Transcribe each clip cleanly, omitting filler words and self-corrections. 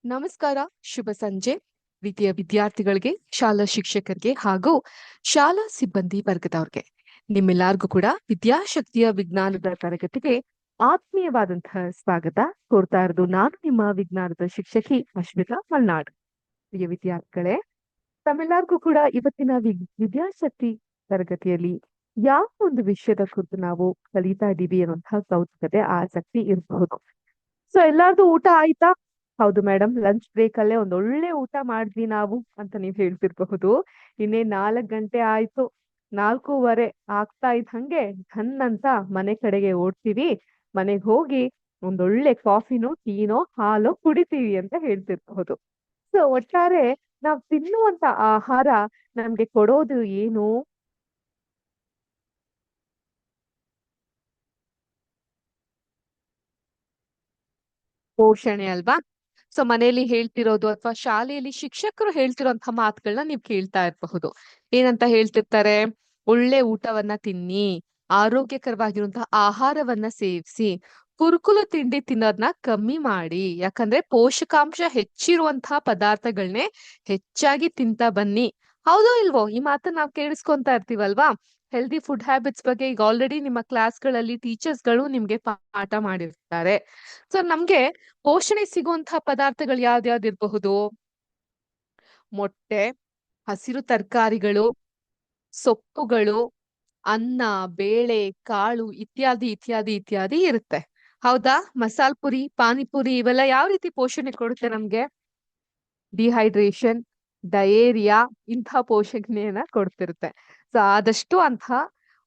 ನಮಸ್ಕಾರ, ಶುಭ ಸಂಜೆ. ಪ್ರೀತಿಯ ವಿದ್ಯಾರ್ಥಿಗಳಿಗೆ, ಶಾಲಾ ಶಿಕ್ಷಕರಿಗೆ ಹಾಗೂ ಶಾಲಾ ಸಿಬ್ಬಂದಿ ವರ್ಗದವ್ರಿಗೆ ನಿಮ್ಮೆಲ್ಲರಿಗೂ ಕೂಡ ವಿದ್ಯಾಶಕ್ತಿಯ ವಿಜ್ಞಾನದ ತರಗತಿಗೆ ಆತ್ಮೀಯವಾದಂತಹ ಸ್ವಾಗತ ಕೋರ್ತಾ ಇರೋದು ನಾನು ನಿಮ್ಮ ವಿಜ್ಞಾನದ ಶಿಕ್ಷಕಿ ಅಶ್ವಿತಾ ಮಲ್ನಾಡ್. ಪ್ರಿಯ ವಿದ್ಯಾರ್ಥಿಗಳೇ, ತಮ್ಮೆಲ್ಲರಿಗೂ ಕೂಡ ಇವತ್ತಿನ ವಿದ್ಯಾಶಕ್ತಿ ತರಗತಿಯಲ್ಲಿ ಯಾವ ಒಂದು ವಿಷಯದ ಕುರಿತು ನಾವು ಕಲಿತಾ ಇದ್ದೀವಿ ಅನ್ನುವಂತಹ ಕೌತುಕತೆ, ಆಸಕ್ತಿ ಇರಬಹುದು. ಸೊ ಎಲ್ಲಾರ್ದು ಊಟ ಆಯ್ತಾ? ಹೌದು ಮೇಡಮ್, ಲಂಚ್ ಬ್ರೇಕ್ ಅಲ್ಲೇ ಒಂದೊಳ್ಳೆ ಊಟ ಮಾಡಿದ್ವಿ ನಾವು ಅಂತ ನೀವ್ ಹೇಳ್ತಿರ್ಬಹುದು. ಇನ್ನೇ 4 ಗಂಟೆ ಆಯ್ತು, 4:15 ಆಗ್ತಾ ಇದ್ದಂಗೆ ಘನ್ ಅಂತ ಮನೆ ಕಡೆಗೆ ಓಡ್ತೀವಿ. ಮನೆಗ್ ಹೋಗಿ ಒಂದೊಳ್ಳೆ ಕಾಫಿನೋ ಟೀನೋ ಹಾಲೋ ಕುಡಿತೀವಿ ಅಂತ ಹೇಳ್ತಿರ್ಬಹುದು. ಸೊ ಒಟ್ಟಾರೆ ನಾವ್ ತಿನ್ನುವಂತ ಆಹಾರ ನಮ್ಗೆ ಕೊಡೋದು ಏನು? ಪೋಷಣೆ ಅಲ್ವಾ? ಸೊ ಮನೆಯಲ್ಲಿ ಹೇಳ್ತಿರೋದು ಅಥವಾ ಶಾಲೆಯಲ್ಲಿ ಶಿಕ್ಷಕರು ಹೇಳ್ತಿರೋಂಥ ಮಾತುಗಳನ್ನ ನೀವ್ ಕೇಳ್ತಾ ಇರಬಹುದು. ಏನಂತ ಹೇಳ್ತಿರ್ತಾರೆ? ಒಳ್ಳೆ ಊಟವನ್ನ ತಿನ್ನಿ, ಆರೋಗ್ಯಕರವಾಗಿರುವಂತಹ ಆಹಾರವನ್ನ ಸೇವಿಸಿ, ಕುರುಕುಲು ತಿಂಡಿ ತಿನ್ನೋದನ್ನ ಕಮ್ಮಿ ಮಾಡಿ, ಯಾಕಂದ್ರೆ ಪೋಷಕಾಂಶ ಹೆಚ್ಚಿರುವಂತಹ ಪದಾರ್ಥಗಳನ್ನೇ ಹೆಚ್ಚಾಗಿ ತಿಂತ ಬನ್ನಿ. ಹೌದೋ ಇಲ್ವೋ? ಈ ಮಾತನ್ನ ನಾವ್ ಕೇಳಿಸ್ಕೊಂತಾ ಇರ್ತೀವಲ್ವಾ? ಹೆಲ್ದಿ ಫುಡ್ ಹ್ಯಾಬಿಟ್ಸ್ ಬಗ್ಗೆ ಈಗ ಆಲ್ರೆಡಿ ನಿಮ್ಮ ಕ್ಲಾಸ್ಗಳಲ್ಲಿ ಟೀಚರ್ಸ್ಗಳು ನಿಮ್ಗೆ ಪಾಠ ಮಾಡಿರ್ತಾರೆ. ಸೊ ನಮ್ಗೆ ಪೋಷಣೆ ಸಿಗುವಂತಹ ಪದಾರ್ಥಗಳು ಯಾವ್ದ್ಯಾವ್ದು ಇರಬಹುದು? ಮೊಟ್ಟೆ, ಹಸಿರು ತರಕಾರಿಗಳು, ಸೊಪ್ಪುಗಳು, ಅನ್ನ, ಬೇಳೆ, ಕಾಳು ಇತ್ಯಾದಿ ಇತ್ಯಾದಿ ಇತ್ಯಾದಿ ಇರುತ್ತೆ. ಹೌದಾ? ಮಸಾಲ್ ಪುರಿ, ಪಾನಿಪುರಿ ಇವೆಲ್ಲ ಯಾವ ರೀತಿ ಪೋಷಣೆ ಕೊಡುತ್ತೆ ನಮ್ಗೆ? ಡಿಹೈಡ್ರೇಷನ್, ಡಯೇರಿಯಾ ಇಂಥ ಪೋಷಣೆಯನ್ನ ಕೊಡ್ತಿರುತ್ತೆ. ಸೊ ಆದಷ್ಟು ಅಂಥ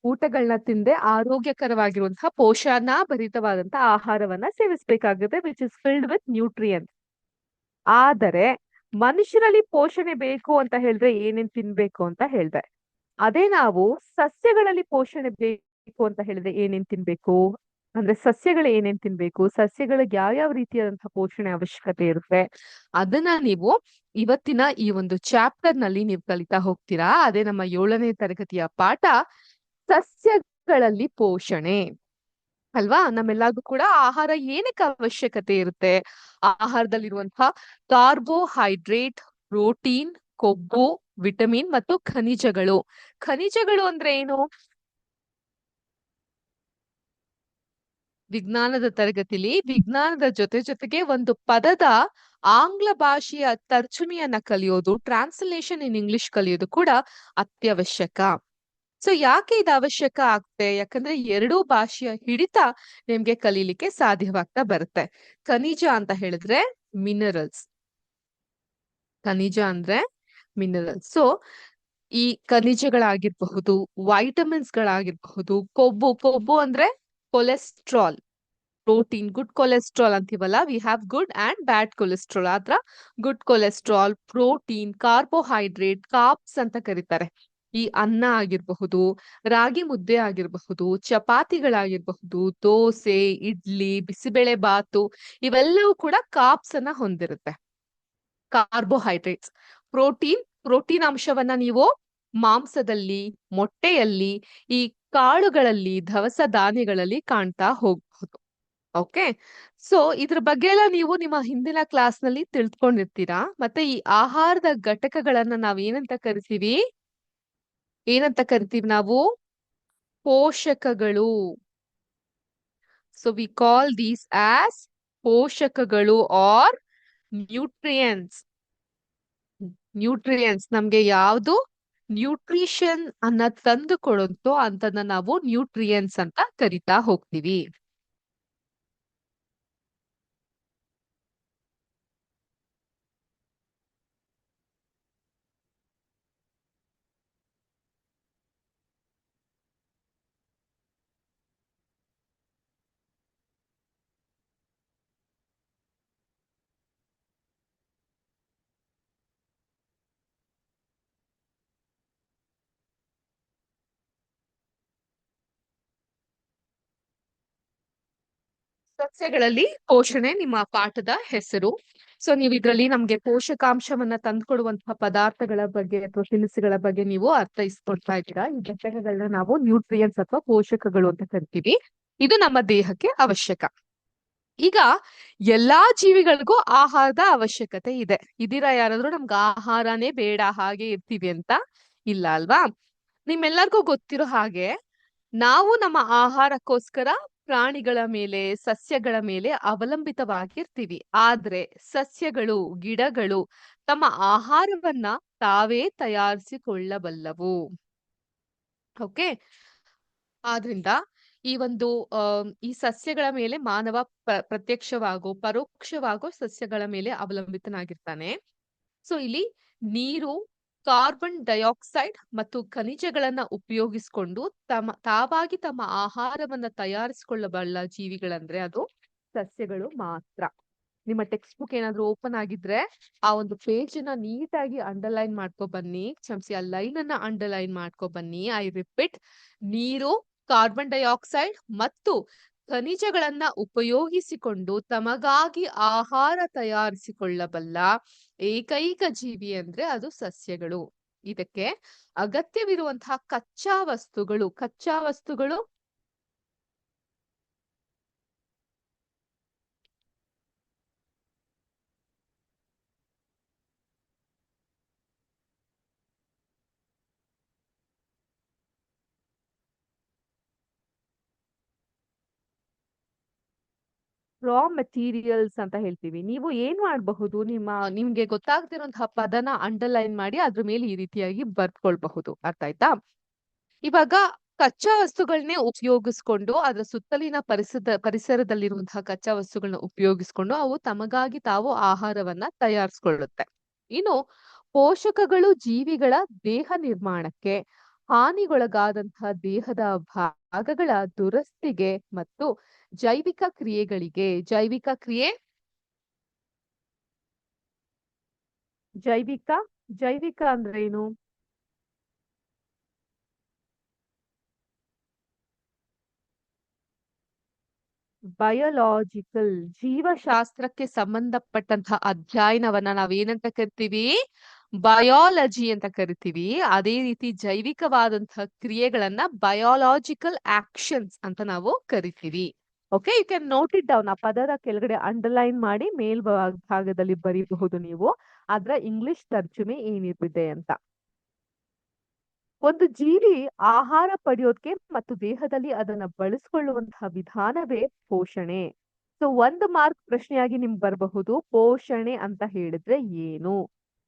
ಊಟಗಳನ್ನ ತಿಂದೆ ಆರೋಗ್ಯಕರವಾಗಿರುವಂತಹ ಪೋಷಣ ಭರಿತವಾದಂತಹ ಆಹಾರವನ್ನ ಸೇವಿಸಬೇಕಾಗುತ್ತೆ, which is filled with nutrients. ಆದರೆ ಮನುಷ್ಯರಲ್ಲಿ ಪೋಷಣೆ ಬೇಕು ಅಂತ ಹೇಳಿದ್ರೆ ಏನೇನ್ ತಿನ್ಬೇಕು ಅಂತ ಹೇಳ್ದೆ. ಅದೇ ನಾವು ಸಸ್ಯಗಳಲ್ಲಿ ಪೋಷಣೆ ಬೇಕು ಅಂತ ಹೇಳಿದ್ರೆ ಏನೇನ್ ತಿನ್ಬೇಕು? ಅಂದ್ರೆ ಸಸ್ಯಗಳು ಏನೇನ್ ತಿನ್ಬೇಕು, ಸಸ್ಯಗಳಿಗೆ ಯಾವ್ಯಾವ ರೀತಿಯಾದಂತಹ ಪೋಷಣೆ ಅವಶ್ಯಕತೆ ಇರುತ್ತೆ, ಅದನ್ನ ನೀವು ಇವತ್ತಿನ ಈ ಒಂದು ಚಾಪ್ಟರ್ ನಲ್ಲಿ ನೀವು ಕಲಿತಾ ಹೋಗ್ತೀರಾ. ಅದೇ ನಮ್ಮ 7ನೇ ತರಗತಿಯ ಪಾಠ, ಸಸ್ಯಗಳಲ್ಲಿ ಪೋಷಣೆ. ಅಲ್ವಾ? ನಮ್ಮೆಲ್ಲರಿಗೂ ಕೂಡ ಆಹಾರ ಏನಕ್ಕೆ ಅವಶ್ಯಕತೆ ಇರುತ್ತೆ? ಆಹಾರದಲ್ಲಿರುವಂತಹ ಕಾರ್ಬೋಹೈಡ್ರೇಟ್, ಪ್ರೋಟೀನ್, ಕೊಬ್ಬು, ವಿಟಮಿನ್ ಮತ್ತು ಖನಿಜಗಳು. ಖನಿಜಗಳು ಅಂದ್ರೆ ಏನು? ವಿಜ್ಞಾನದ ತರಗತಿಲಿ ವಿಜ್ಞಾನದ ಜೊತೆಗೆ ಒಂದು ಪದದ ಆಂಗ್ಲ ಭಾಷೆಯ ತರ್ಜುಮೆಯನ್ನ ಕಲಿಯೋದು, ಟ್ರಾನ್ಸ್ಲೇಷನ್ ಇನ್ ಇಂಗ್ಲಿಷ್ ಕಲಿಯೋದು ಕೂಡ ಅತ್ಯವಶ್ಯಕ. ಸೊ ಯಾಕೆ ಇದು ಅವಶ್ಯಕ ಆಗ್ತದೆ? ಯಾಕಂದ್ರೆ ಎರಡೂ ಭಾಷೆಯ ಹಿಡಿತ ನಿಮ್ಗೆ ಕಲೀಲಿಕ್ಕೆ ಸಾಧ್ಯವಾಗ್ತಾ ಬರುತ್ತೆ. ಖನಿಜ ಅಂತ ಹೇಳಿದ್ರೆ ಮಿನರಲ್ಸ್. ಖನಿಜ ಅಂದ್ರೆ ಮಿನರಲ್ಸ್. ಸೊ ಈ ಖನಿಜಗಳಾಗಿರ್ಬಹುದು, ವೈಟಮಿನ್ಸ್ ಗಳಾಗಿರ್ಬಹುದು, ಕೊಬ್ಬು ಅಂದ್ರೆ ಕೊಲೆಸ್ಟ್ರಾಲ್, ಪ್ರೋಟೀನ್, ಗುಡ್ ಕೊಲೆಸ್ಟ್ರಾಲ್ ಅಂತೀವಲ್ಲ, we have good and bad cholesterol. ಆದ್ರ good cholesterol, protein, carbohydrate, carbs ಅಂತ ಕರೀತಾರೆ. ಈ ಅನ್ನ ಆಗಿರಬಹುದು, ರಾಗಿ ಮುದ್ದೆ ಆಗಿರಬಹುದು, ಚಪಾತಿಗಳಾಗಿರಬಹುದು, ದೋಸೆ, ಇಡ್ಲಿ, ಬಿಸಿಬೇಳೆ ಬಾತು ಇವೆಲ್ಲವೂ ಕೂಡ ಕಾರ್ಬ್ಸ್ ಅನ್ನ ಹೊಂದಿರುತ್ತೆ. ಕಾರ್ಬೋಹೈಡ್ರೇಟ್ಸ್. ಪ್ರೋಟೀನ್ ಅಂಶವನ್ನ ನೀವು ಮಾಂಸದಲ್ಲಿ, ಮೊಟ್ಟೆಯಲ್ಲಿ, ಈ ಕಾಳುಗಳಲ್ಲಿ, ದವಸ ಧಾನ್ಯಗಳಲ್ಲಿ ಕಾಣ್ತಾ ಹೋಗ್ಬಹುದು. ಓಕೆ. ಸೊ ಇದ್ರ ಬಗ್ಗೆ ಎಲ್ಲ ನೀವು ನಿಮ್ಮ ಹಿಂದಿನ ಕ್ಲಾಸ್ ನಲ್ಲಿ ತಿಳ್ಕೊಂಡಿರ್ತೀರಾ. ಮತ್ತೆ ಈ ಆಹಾರದ ಘಟಕಗಳನ್ನ ನಾವ್ ಏನಂತ ಕರಿತೀವಿ ನಾವು? ಪೋಷಕಗಳು. So we call these as ಪೋಷಕಗಳು ಆರ್ ನ್ಯೂಟ್ರಿಯನ್ಸ್. ನಮ್ಗೆ ಯಾವ್ದು ನ್ಯೂಟ್ರಿಷನ್ ಅನ್ನ ತಂದು ಕೊಡುತ್ತೋ ಅಂತದನ್ನ ನಾವು ನ್ಯೂಟ್ರಿಯನ್ಸ್ ಅಂತ ಕರಿತಾ ಹೋಗ್ತೀವಿ. ಸಸ್ಯಗಳಲ್ಲಿ ಪೋಷಣೆ ನಿಮ್ಮ ಪಾಠದ ಹೆಸರು. ಸೊ ನೀವು ಇದ್ರಲ್ಲಿ ನಮ್ಗೆ ಪೋಷಕಾಂಶವನ್ನ ತಂದುಕೊಡುವಂತಹ ಪದಾರ್ಥಗಳ ಬಗ್ಗೆ ಅಥವಾ ತಿನಿಸುಗಳ ಬಗ್ಗೆ ನೀವು ಅರ್ಥೈಸ್ಕೊಡ್ತಾ ಇದ್ದೀರಾ. ಈ ಘಟಕಗಳನ್ನ ನಾವು ನ್ಯೂಟ್ರಿಯನ್ಸ್ ಅಥವಾ ಪೋಷಕಗಳು ಅಂತ ಕರಿತೀವಿ. ಇದು ನಮ್ಮ ದೇಹಕ್ಕೆ ಅವಶ್ಯಕ. ಈಗ ಎಲ್ಲಾ ಜೀವಿಗಳಿಗೂ ಆಹಾರದ ಅವಶ್ಯಕತೆ ಇದೆ. ಇದೀರಾ ಯಾರಾದ್ರೂ ನಮ್ಗೆ ಆಹಾರನೇ ಬೇಡ ಹಾಗೆ ಇರ್ತೀವಿ ಅಂತ? ಇಲ್ಲ ಅಲ್ವಾ? ನಿಮ್ಮೆಲ್ಲರಿಗೂ ಗೊತ್ತಿರೋ ಹಾಗೆ ನಾವು ನಮ್ಮ ಆಹಾರಕ್ಕೋಸ್ಕರ ಪ್ರಾಣಿಗಳ ಮೇಲೆ, ಸಸ್ಯಗಳ ಮೇಲೆ ಅವಲಂಬಿತವಾಗಿರ್ತೀವಿ. ಆದ್ರೆ ಸಸ್ಯಗಳು, ಗಿಡಗಳು ತಮ್ಮ ಆಹಾರವನ್ನ ತಾವೇ ತಯಾರಿಸಿಕೊಳ್ಳಬಲ್ಲವು. ಓಕೆ. ಆದ್ರಿಂದ ಈ ಒಂದು ಈ ಸಸ್ಯಗಳ ಮೇಲೆ ಮಾನವ ಪ್ರತ್ಯಕ್ಷವಾಗೋ, ಪರೋಕ್ಷವಾಗೋ ಸಸ್ಯಗಳ ಮೇಲೆ ಅವಲಂಬಿತನಾಗಿರ್ತಾನೆ. ಸೊ ಇಲ್ಲಿ ನೀರು, ಕಾರ್ಬನ್ ಡೈಆಕ್ಸೈಡ್ ಮತ್ತು ಖನಿಜಗಳನ್ನ ಉಪಯೋಗಿಸಿಕೊಂಡು ತಾವಾಗಿ ತಮ್ಮ ಆಹಾರವನ್ನ ತಯಾರಿಸಿಕೊಳ್ಳಬಲ್ಲ ಜೀವಿಗಳಂದ್ರೆ ಅದು ಸಸ್ಯಗಳು ಮಾತ್ರ. ನಿಮ್ಮ ಟೆಕ್ಸ್ಟ್ ಬುಕ್ ಏನಾದ್ರೂ ಓಪನ್ ಆಗಿದ್ರೆ ಆ ಒಂದು ಪೇಜ್ ನ ನೀಟಾಗಿ ಅಂಡರ್ಲೈನ್ ಮಾಡ್ಕೊ ಬನ್ನಿ. ಕ್ಷಮಿಸಿ, ಆ ಲೈನ್ ಅನ್ನ ಅಂಡರ್ಲೈನ್ ಮಾಡ್ಕೊ ಬನ್ನಿ. ಐ ರಿಪೀಟ್, ನೀರು, ಕಾರ್ಬನ್ ಡೈಆಕ್ಸೈಡ್ ಮತ್ತು ಖನಿಜಗಳನ್ನ ಉಪಯೋಗಿಸಿಕೊಂಡು ತಮಗಾಗಿ ಆಹಾರ ತಯಾರಿಸಿಕೊಳ್ಳಬಲ್ಲ ಏಕೈಕ ಜೀವಿ ಅಂದ್ರೆ ಅದು ಸಸ್ಯಗಳು. ಇದಕ್ಕೆ ಅಗತ್ಯವಿರುವಂತಹ ಕಚ್ಚಾ ವಸ್ತುಗಳು ರಾ ಮೆಟೀರಿಯಲ್ಸ್ ಅಂತ ಹೇಳ್ತೀವಿ. ನೀವು ಏನ್ ಮಾಡಬಹುದು, ನಿಮ್ಗೆ ಗೊತ್ತಾಗ್ತಿರುವಂತಹ ಪದನ ಅಂಡರ್ಲೈನ್ ಮಾಡಿ ಅದ್ರ ಮೇಲೆ ಈ ರೀತಿಯಾಗಿ ಬರ್ಕೊಳ್ಬಹುದು. ಅರ್ಥ ಆಯ್ತಾ? ಇವಾಗ ಕಚ್ಚಾ ವಸ್ತುಗಳನ್ನೇ ಉಪಯೋಗಿಸ್ಕೊಂಡು ಅದ್ರ ಸುತ್ತಲಿನ ಪರಿಸರದಲ್ಲಿರುವಂತಹ ಕಚ್ಚಾ ವಸ್ತುಗಳನ್ನ ಉಪಯೋಗಿಸ್ಕೊಂಡು ಅವು ತಮಗಾಗಿ ತಾವು ಆಹಾರವನ್ನ ತಯಾರಿಸ್ಕೊಳ್ಳುತ್ತೆ. ಇನ್ನು ಪೋಷಕಗಳು ಜೀವಿಗಳ ದೇಹ ನಿರ್ಮಾಣಕ್ಕೆ, ಹಾನಿಗೊಳಗಾದಂತಹ ದೇಹದ ಭಾಗಗಳ ದುರಸ್ತಿಗೆ ಮತ್ತು ಜೈವಿಕ ಕ್ರಿಯೆಗಳಿಗೆ ಜೈವಿಕ ಅಂದ್ರೆ ಏನು? ಬಯೋಲಾಜಿಕಲ್, ಜೀವಶಾಸ್ತ್ರಕ್ಕೆ ಸಂಬಂಧಪಟ್ಟಂತಹ ಅಧ್ಯಯನವನ್ನ ನಾವೇನಂತ ಕರಿತೀವಿ? ಬಯಾಲಜಿ ಅಂತ ಕರಿತೀವಿ. ಅದೇ ರೀತಿ ಜೈವಿಕವಾದಂತಹ ಕ್ರಿಯೆಗಳನ್ನ ಬಯಾಲಜಿಕಲ್ ಆಕ್ಷನ್ಸ್ ಅಂತ ನಾವು ಕರಿತೀವಿ. Okay, you can note it down. ಆ ಪದದ ಕೆಳಗಡೆ ಅಂಡರ್ಲೈನ್ ಮಾಡಿ ಭಾಗದಲ್ಲಿ ಬರೀಬಹುದು ನೀವು ಅದ್ರ ಇಂಗ್ಲಿಷ್ ತರ್ಜುಮೆ ಏನಿದೆ ಅಂತ. ಒಂದು ಜೀವಿ ಆಹಾರ ಪಡೆಯೋದಕ್ಕೆ ಮತ್ತು ದೇಹದಲ್ಲಿ ಅದನ್ನ ಬಳಸ್ಕೊಳ್ಳುವಂತಹ ವಿಧಾನವೇ ಪೋಷಣೆ. ಸೊ 1 ಮಾರ್ಕ್ ಪ್ರಶ್ನೆಯಾಗಿ ನಿಮ್ಗೆ ಬರಬಹುದು, ಪೋಷಣೆ ಅಂತ ಹೇಳಿದ್ರೆ ಏನು?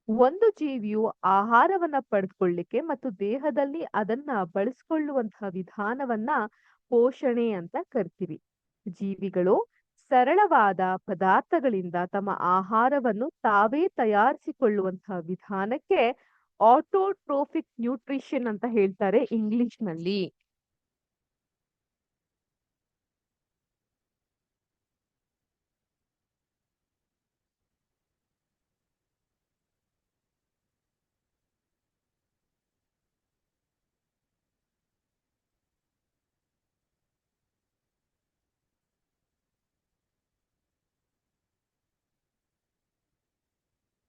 ಒಂದು ಜೀವಿಯು ಆಹಾರವನ್ನ ಪಡೆದುಕೊಳ್ಳಿಕ್ಕೆ ಮತ್ತು ದೇಹದಲ್ಲಿ ಅದನ್ನ ಬಳಸ್ಕೊಳ್ಳುವಂತಹ ವಿಧಾನವನ್ನ ಪೋಷಣೆ ಅಂತ ಕರಿತೀವಿ. ಜೀವಿಗಳು ಸರಳವಾದ ಪದಾರ್ಥಗಳಿಂದ ತಮ್ಮ ಆಹಾರವನ್ನು ತಾವೇ ತಯಾರಿಸಿಕೊಳ್ಳುವಂತಹ ವಿಧಾನಕ್ಕೆ ಆಟೋಟ್ರೋಫಿಕ್ ನ್ಯೂಟ್ರಿಷನ್ ಅಂತ ಹೇಳ್ತಾರೆ ಇಂಗ್ಲಿಷ್ ನಲ್ಲಿ.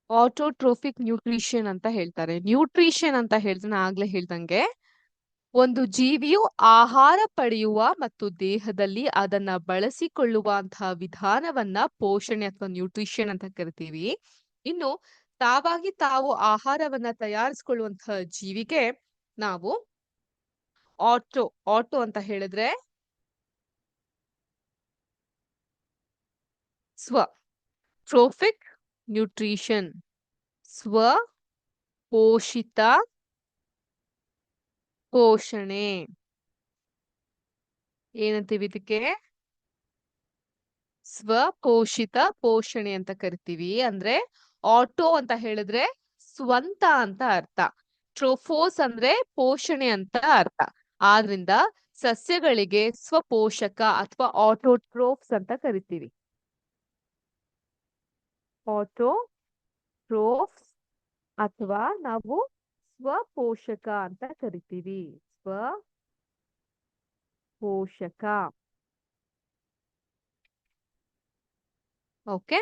ಆಟೋಟ್ರೋಫಿಕ್ ನ್ಯೂಟ್ರಿಷನ್ ಅಂತ ಹೇಳ್ತಾರೆ. ನ್ಯೂಟ್ರಿಷನ್ ಅಂತ ಹೇಳಿದ್ರೆ ಆಗ್ಲೇ ಹೇಳ್ದಂಗೆ ಒಂದು ಜೀವಿಯು ಆಹಾರ ಪಡೆಯುವ ಮತ್ತು ದೇಹದಲ್ಲಿ ಅದನ್ನ ಬಳಸಿಕೊಳ್ಳುವಂತಹ ವಿಧಾನವನ್ನ ಪೋಷಣೆ ಅಥವಾ ನ್ಯೂಟ್ರಿಷನ್ ಅಂತ ಕರಿತೀವಿ. ಇನ್ನು ತಾವಾಗಿ ತಾವು ಆಹಾರವನ್ನ ತಯಾರಿಸಿಕೊಳ್ಳುವಂತಹ ಜೀವಿಗೆ ನಾವು ಆಟೋ ಅಂತ ಹೇಳಿದ್ರೆ ಟ್ರೋಫಿಕ್ ನ್ಯೂಟ್ರಿಷನ್, ಸ್ವ ಪೋಷಿತ ಪೋಷಣೆ ಏನಂತೀವಿ ಇದಕ್ಕೆ? ಸ್ವಪೋಷಿತ ಪೋಷಣೆ ಅಂತ ಕರಿತೀವಿ. ಅಂದ್ರೆ ಆಟೋ ಅಂತ ಹೇಳಿದ್ರೆ ಸ್ವಂತ ಅಂತ ಅರ್ಥ, ಟ್ರೋಫೋಸ್ ಅಂದ್ರೆ ಪೋಷಣೆ ಅಂತ ಅರ್ಥ. ಆದ್ರಿಂದ ಸಸ್ಯಗಳಿಗೆ ಸ್ವಪೋಷಕ ಅಥವಾ ಆಟೋಟ್ರೋಫ್ಸ್ ಅಂತ ಕರಿತೀವಿ. ಆಟೋಟ್ರೋಫ್ಸ್ ಅಥವಾ ನಾವು ಸ್ವಪೋಷಕ ಅಂತ ಕರಿತೀವಿ. ಸ್ವಪೋಷಕ. ಓಕೆ.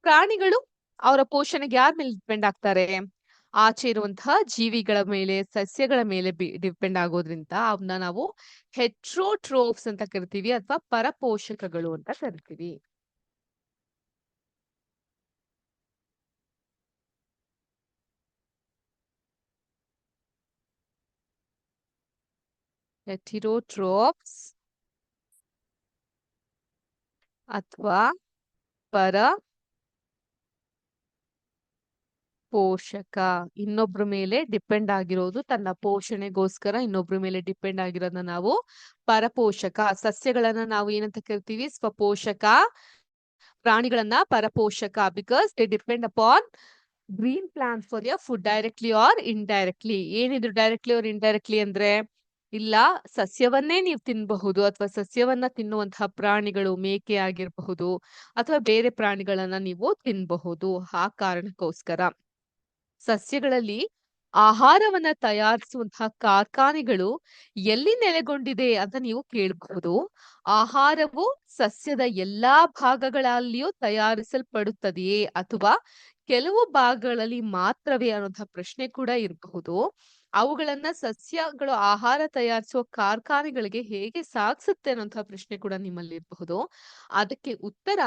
ಪ್ರಾಣಿಗಳು ಅವರ ಪೋಷಣೆಗೆ ಯಾರ ಮೇಲೆ ಡಿಪೆಂಡ್ ಆಗ್ತಾರೆ? ಆಚೆ ಇರುವಂತಹ ಜೀವಿಗಳ ಮೇಲೆ, ಸಸ್ಯಗಳ ಮೇಲೆ ಡಿಪೆಂಡ್ ಆಗೋದ್ರಿಂದ ಅವನ್ನ ನಾವು ಹೆಟ್ರೋಟ್ರೋಫ್ಸ್ ಅಂತ ಕರಿತೀವಿ ಅಥವಾ ಪರಪೋಷಕಗಳು ಅಂತ ಕರಿತೀವಿ. ಹೆಟಿರೋಟ್ರೋಫ್ಸ್ ಅಥವಾ ಪರ ಪೋಷಕ. ಇನ್ನೊಬ್ರ ಮೇಲೆ ಡಿಪೆಂಡ್ ಆಗಿರೋದು, ತನ್ನ ಪೋಷಣೆಗೋಸ್ಕರ ಇನ್ನೊಬ್ರ ಮೇಲೆ ಡಿಪೆಂಡ್ ಆಗಿರೋದನ್ನ ನಾವು ಪರಪೋಷಕ. ಸಸ್ಯಗಳನ್ನ ನಾವು ಏನಂತ ಕರಿತೀವಿ? ಸ್ವಪೋಷಕ. ಪ್ರಾಣಿಗಳನ್ನ ಪರಪೋಷಕ, because they depend upon green plants for their food directly or indirectly. ಏನಿದ್ರು ಡೈರೆಕ್ಟ್ಲಿ ಆರ್ ಇಂಡೈರೆಕ್ಟ್ಲಿ ಅಂದ್ರೆ, ಇಲ್ಲ ಸಸ್ಯವನ್ನೇ ನೀವು ತಿನ್ನಬಹುದು ಅಥವಾ ಸಸ್ಯವನ್ನ ತಿನ್ನುವಂತಹ ಪ್ರಾಣಿಗಳು, ಮೇಕೆ ಆಗಿರಬಹುದು ಅಥವಾ ಬೇರೆ ಪ್ರಾಣಿಗಳನ್ನ ನೀವು ತಿನ್ನಬಹುದು. ಆ ಕಾರಣಕ್ಕೋಸ್ಕರ ಸಸ್ಯಗಳಲ್ಲಿ ಆಹಾರವನ್ನ ತಯಾರಿಸುವಂತಹ ಕಾರ್ಖಾನೆಗಳು ಎಲ್ಲಿ ನೆಲೆಗೊಂಡಿದೆ ಅಂತ ನೀವು ಕೇಳಬಹುದು. ಆಹಾರವು ಸಸ್ಯದ ಎಲ್ಲಾ ಭಾಗಗಳಲ್ಲಿಯೂ ತಯಾರಿಸಲ್ಪಡುತ್ತದೆಯೇ ಅಥವಾ ಕೆಲವು ಭಾಗಗಳಲ್ಲಿ ಮಾತ್ರವೇ ಅನ್ನುವಂತಹ ಪ್ರಶ್ನೆ ಕೂಡ ಇರಬಹುದು. ಅವುಗಳನ್ನ ಸಸ್ಯಗಳು ಆಹಾರ ತಯಾರಿಸುವ ಕಾರ್ಖಾನೆಗಳಿಗೆ ಹೇಗೆ ಸಾಗಿಸುತ್ತೆ ಅನ್ನುವಂತಹ ಪ್ರಶ್ನೆ ಕೂಡ ನಿಮ್ಮಲ್ಲಿ ಇರಬಹುದು. ಅದಕ್ಕೆ ಉತ್ತರ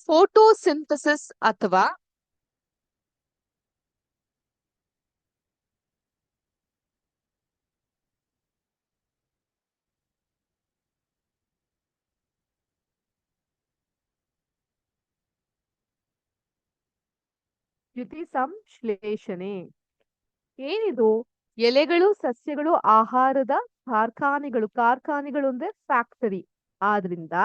ಫೋಟೋಸಿಂಥಸಿಸ್ ಅಥವಾ ದ್ಯುತಿಸಂಶ್ಲೇಷಣೆ. ಏನಿದು? ಎಲೆಗಳು, ಸಸ್ಯಗಳು ಆಹಾರದ ಕಾರ್ಖಾನೆಗಳು ಅಂದ್ರೆ ಫ್ಯಾಕ್ಟರಿ. ಆದ್ರಿಂದ